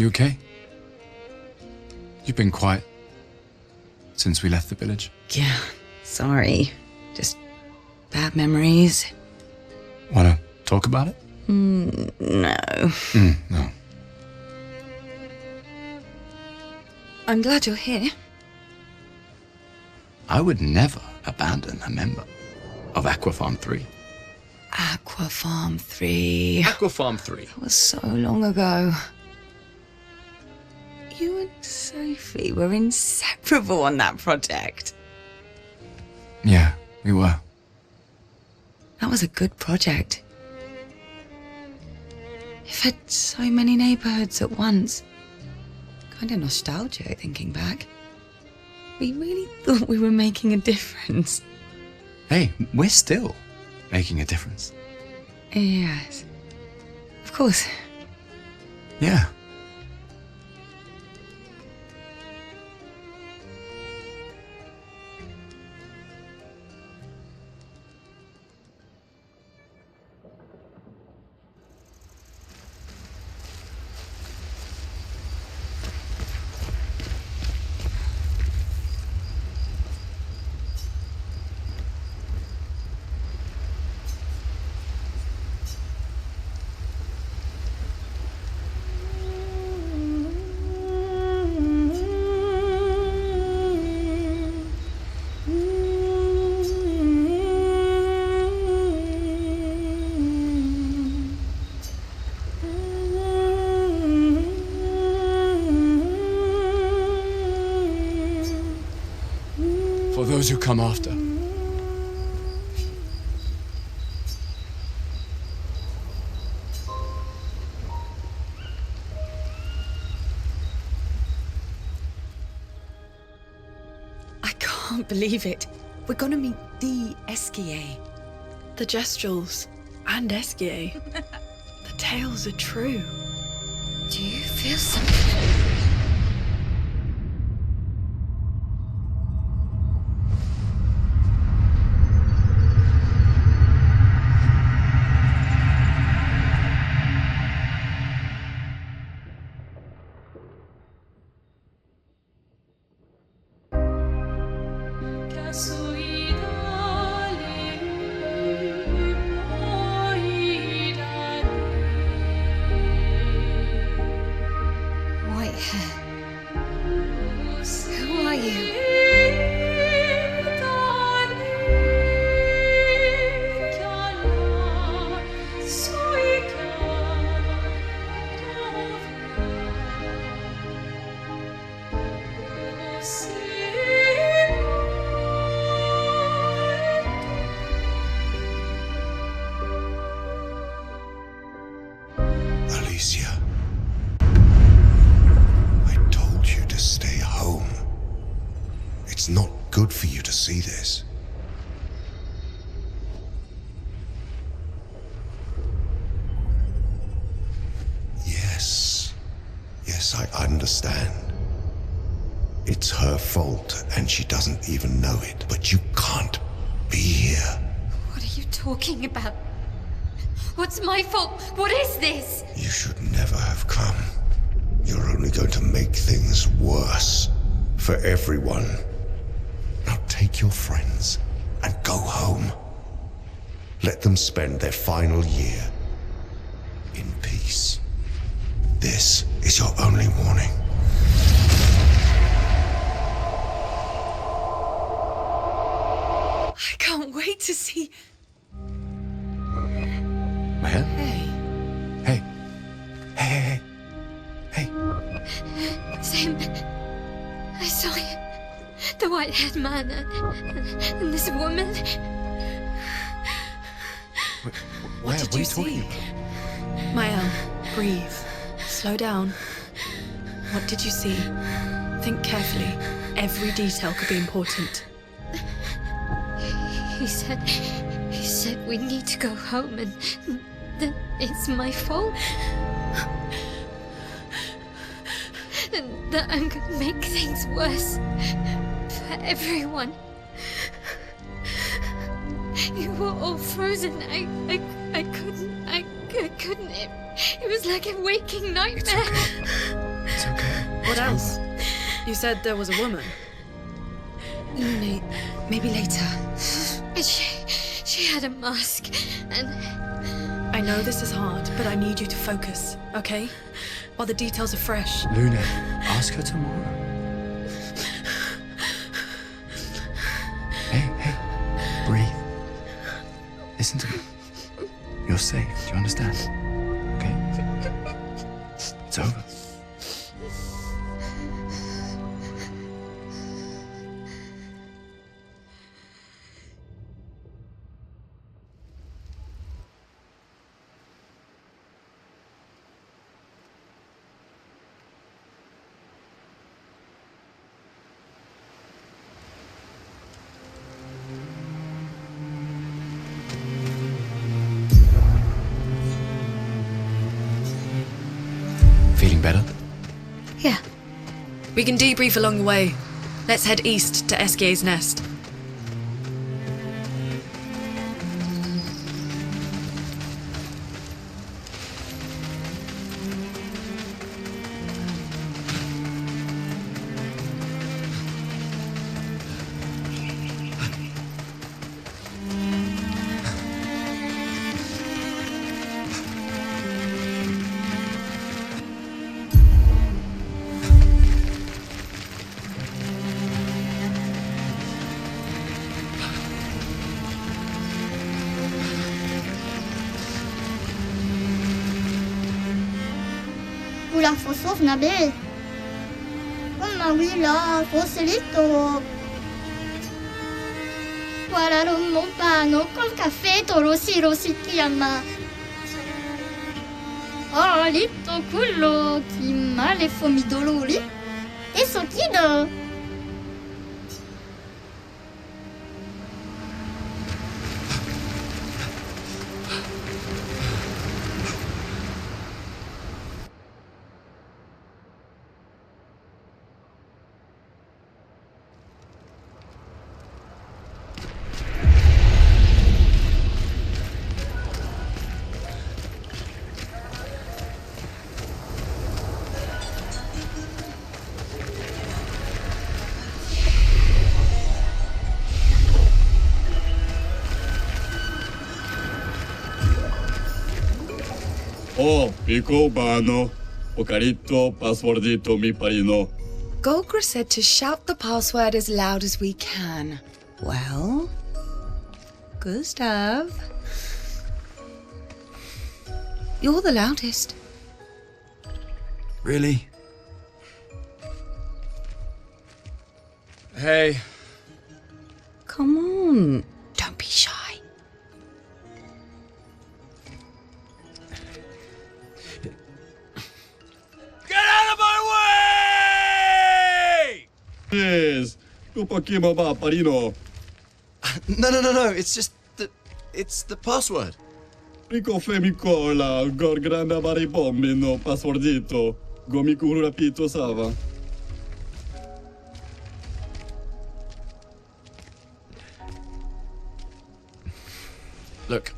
You okay? You've been quiet since we left the village. Yeah, sorry. Just bad memories. Wanna talk about it? No. No. I'm glad you're here. I would never abandon a member of Aquafarm 3. Aquafarm 3. Aquafarm 3. That was so long ago. You and Sophie were inseparable on that project. Yeah, we were. That was a good project. It fed so many neighborhoods at once. Kind of nostalgic thinking back. We really thought we were making a difference. Hey, we're still making a difference. Yes. Of course. Yeah. For those who come after. I can't believe it. We're gonna meet the Esquie. The Gestrels and Esquie. The tales are true. Do you feel something? White hair. Who are you? Alicia, I told you to stay home. It's not good for you to see this. Yes, I understand. It's her fault, and she doesn't even know it. But you can't be here. What are you talking about? What's my fault? What is this? You should never have come. You're only going to make things worse for everyone. Now take your friends and go home. Let them spend their final year in peace. This is your only warning. I can't wait to see. Maya? Hey. Hey. Hey. Sam, I saw him. The white-haired man and this woman. What did are you you talking see? about? Mael, breathe. Slow down. What did you see? Think carefully. Every detail could be important. He said we need to go home and that it's my fault. And that I'm gonna make things worse for everyone. You were all frozen. I couldn't. It was like a waking nightmare. It's okay. What else? You said there was a woman. Luna, maybe later. She had a mask, and I know this is hard, but I need you to focus, okay? While the details are fresh. Luna, ask her tomorrow. Hey, breathe. Listen to me. You're safe, do you understand? Okay? It's over. Feeling better? yeah. We can debrief along the way. Let's head east to Esquie's nest. Ulah fosof nabe. Uma wila foselito. Guararo montano col caffè torosi rositiama. Oh, litto quello chi male fomi dolori. E so chido. Oh, Pico Bano, Ocarito, Passwordito, mi parino. Golgra said to shout the password as loud as we can. Well, Gustav, you're the loudest. Really? Hey. Come on, don't be shy. Get out of my way! Yes, go Pokemon ba parino. No. It's the password. Pico femicola, gor grande bari bombino, passwordito. Gomiku rapito sava. Look,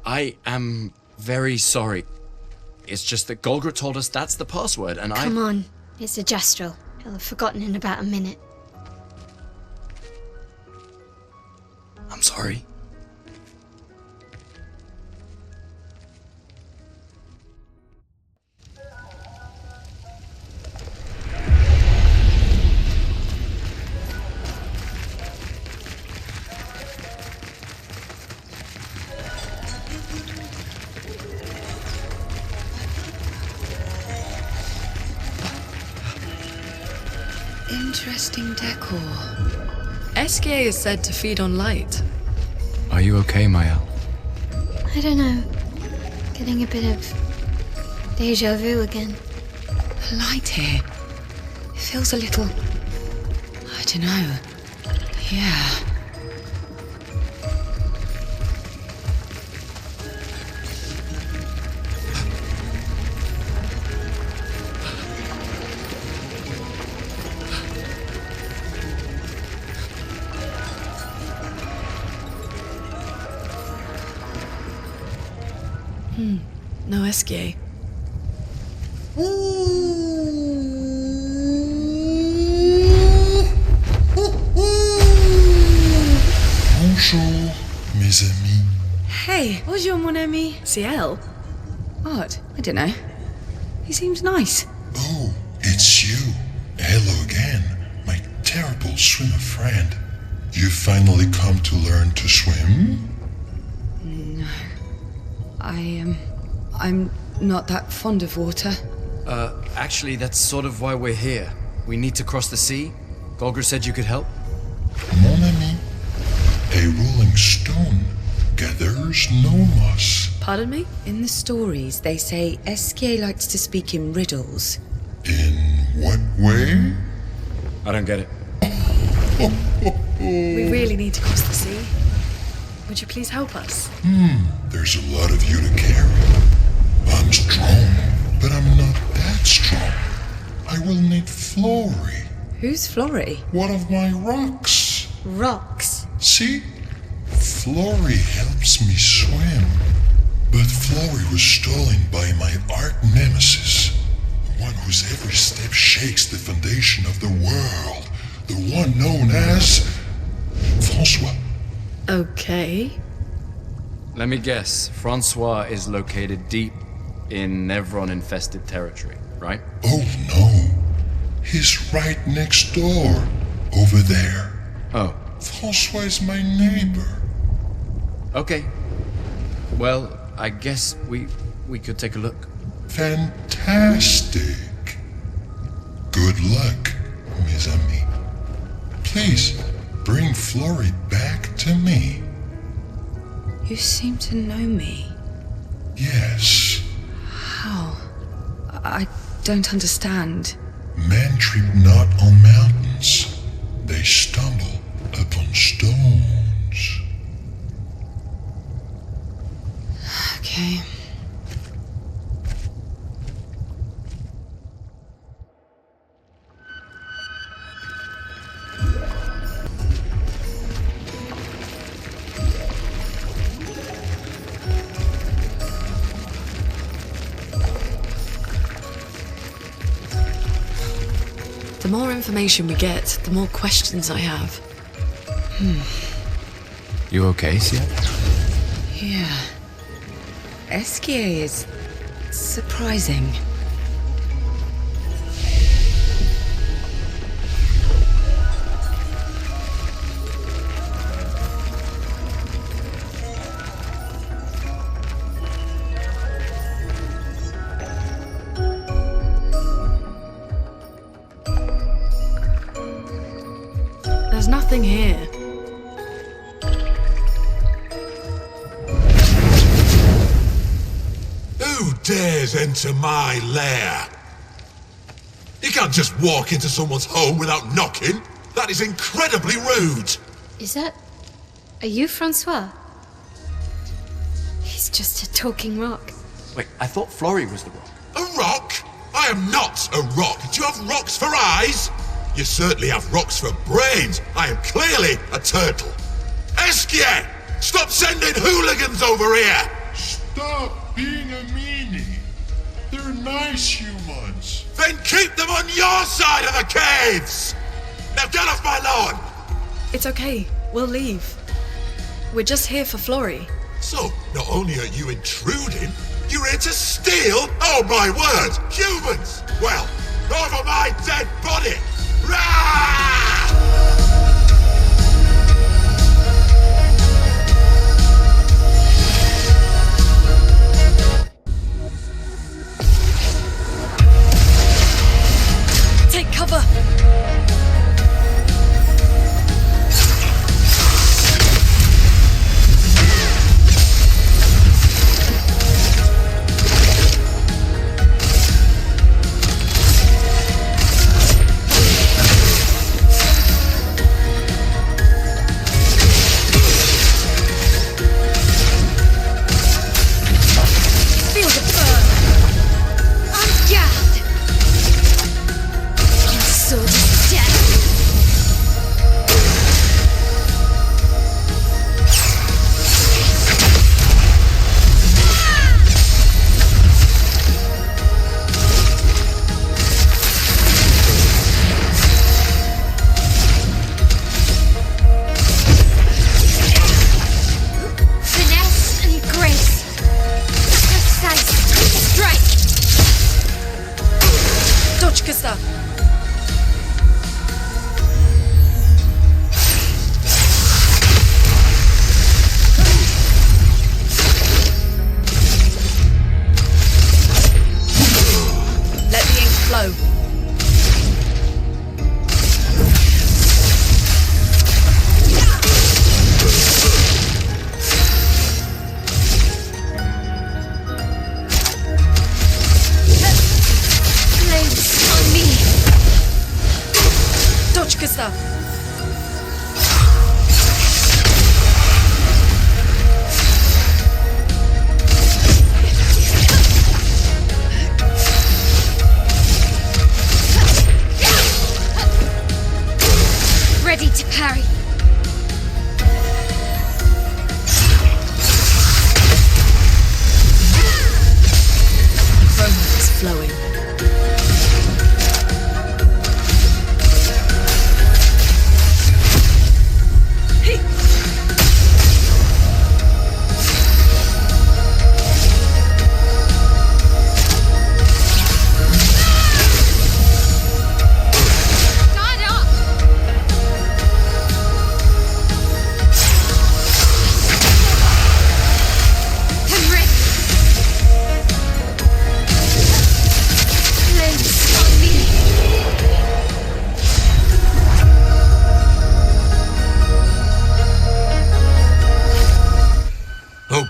I am very sorry. It's just that Golgra told us that's the password, and Come on, it's a gestural. He'll have forgotten in about a minute. I'm sorry. Interesting decor. Esquie is said to feed on light. Are you okay, Maya? I don't know. Getting a bit of deja vu again. The light here. It feels a little. I don't know. Yeah. No Esquie. mes amis. Hey, bonjour, mon ami. Ciel? Odd. I don't know. He seems nice. Oh, it's you. Hello again, my terrible swimmer friend. You finally come to learn to swim? No. I'm not that fond of water. Actually, that's sort of why we're here. We need to cross the sea. Golger said you could help. Mon ami, a rolling stone gathers no moss. Pardon me? In the stories, they say Esquie likes to speak in riddles. In what way? I don't get it. We really need to cross the sea. Would you please help us? There's a lot of you to carry. I'm strong, but I'm not that strong. I will need Flory, Who's Flory? one of my rocks. Rocks. See? Flory helps me swim. But Flory was stolen by my arch nemesis. The one whose every step shakes the foundation of the world. The one known as Francois. Okay. Let me guess. Francois is located deep in Nevron-infested territory, right? Oh no. He's right next door. Over there. Oh, Francois is my neighbor. okay. Well, I guess we could take a look. Fantastic. Good luck, mes amis. Please, bring Flory back to me. You seem to know me. Yes. How? I don't understand. Men trip not on mountains. They stumble upon stones. Okay. The more information we get, the more questions I have. You okay, Sia? Yeah. Esquie is surprising. There's nothing here. Who dares enter my lair? You can't just walk into someone's home without knocking. That is incredibly rude. Is that... Are you Francois? He's just a talking rock. Wait, I thought Flory was the rock. A rock? I am not a rock. Do you have rocks for eyes? You certainly have rocks for brains. I am clearly a turtle. Esquie! Stop sending hooligans over here! Stop being a meanie. They're nice humans. Then keep them on your side of the caves! Now get off my lawn! It's okay. We'll leave. We're just here for Flory. So, not only are you intruding, you're here to steal? Oh my word! Humans! Well, over my dead body! Rah! Take cover!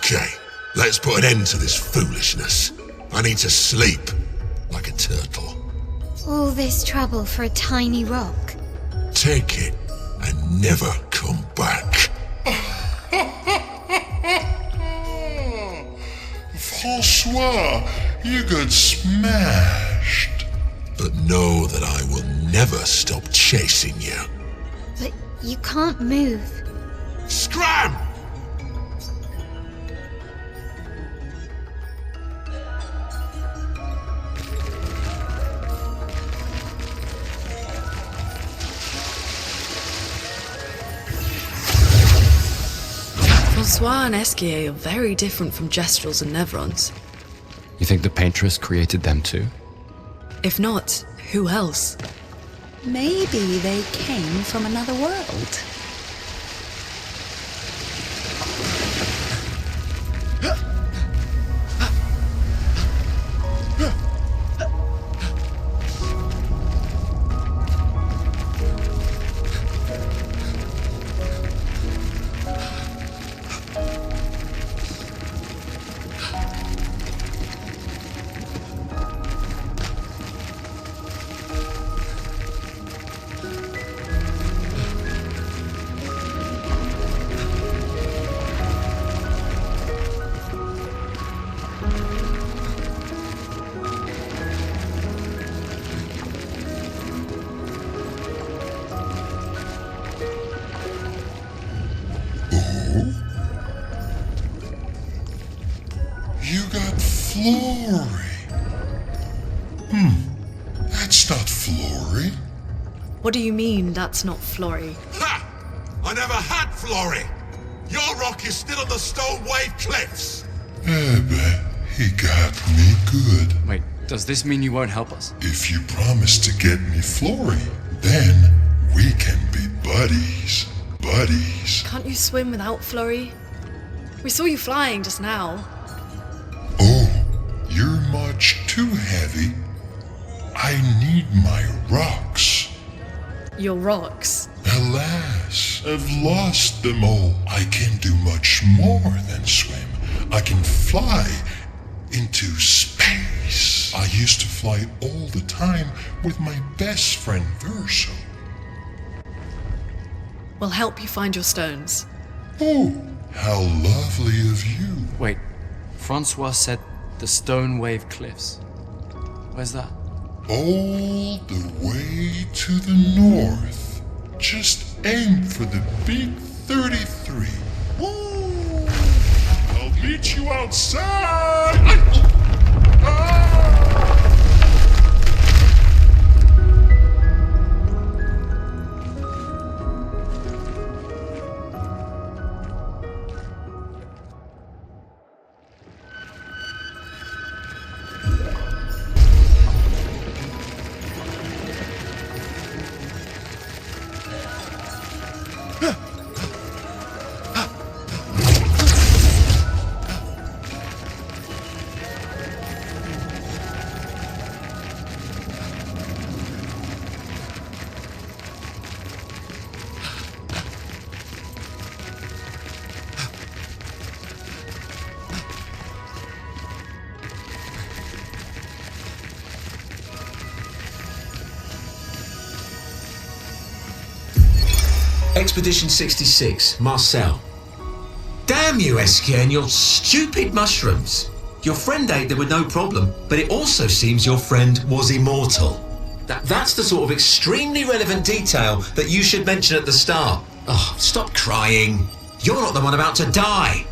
Okay, let's put an end to this foolishness. I need to sleep like a turtle. All this trouble for a tiny rock. Take it and never come back. Francois, you got smashed. But know that I will never stop chasing you. But you can't move. Scram! Francois and Esquie are very different from Gestrels and Nevrons. You think the paintress created them too? If not, who else? Maybe they came from another world. You got Flory. That's not Flory. What do you mean that's not Flory? Ha! I never had Flory! Your rock is still on the Stone Wave Cliffs! But he got me good. Wait, does this mean you won't help us? If you promise to get me Flory, then we can be buddies. Buddies. Can't you swim without Flory? We saw you flying just now. Oh, you're much too heavy. I need my rocks. Your rocks. Alas, I've lost them all. I can do much more than swim. I can fly into space. I used to fly all the time with my best friend Verso. We'll help you find your stones. Oh, how lovely of you. Wait, Francois said the Stone Wave Cliffs. Where's that? All the way to the north. Just aim for the big 33. Woo! I'll meet you outside. Expedition 66, Marcel. Damn you, Esquie, and your stupid mushrooms. Your friend ate them with no problem, but it also seems your friend was immortal. That's the sort of extremely relevant detail that you should mention at the start. Oh, stop crying. You're not the one about to die.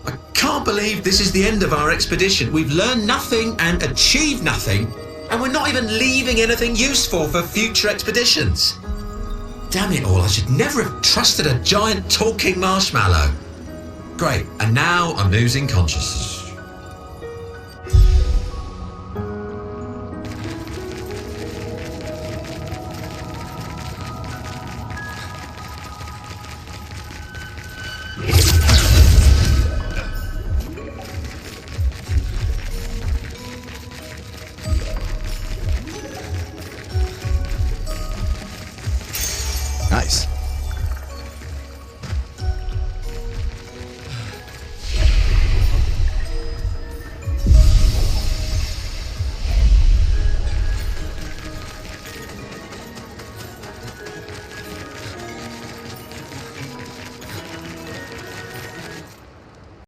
I can't believe this is the end of our expedition. We've learned nothing and achieved nothing, and we're not even leaving anything useful for future expeditions. Damn it all, I should never have trusted a giant talking marshmallow. Great, and now I'm losing consciousness. Nice.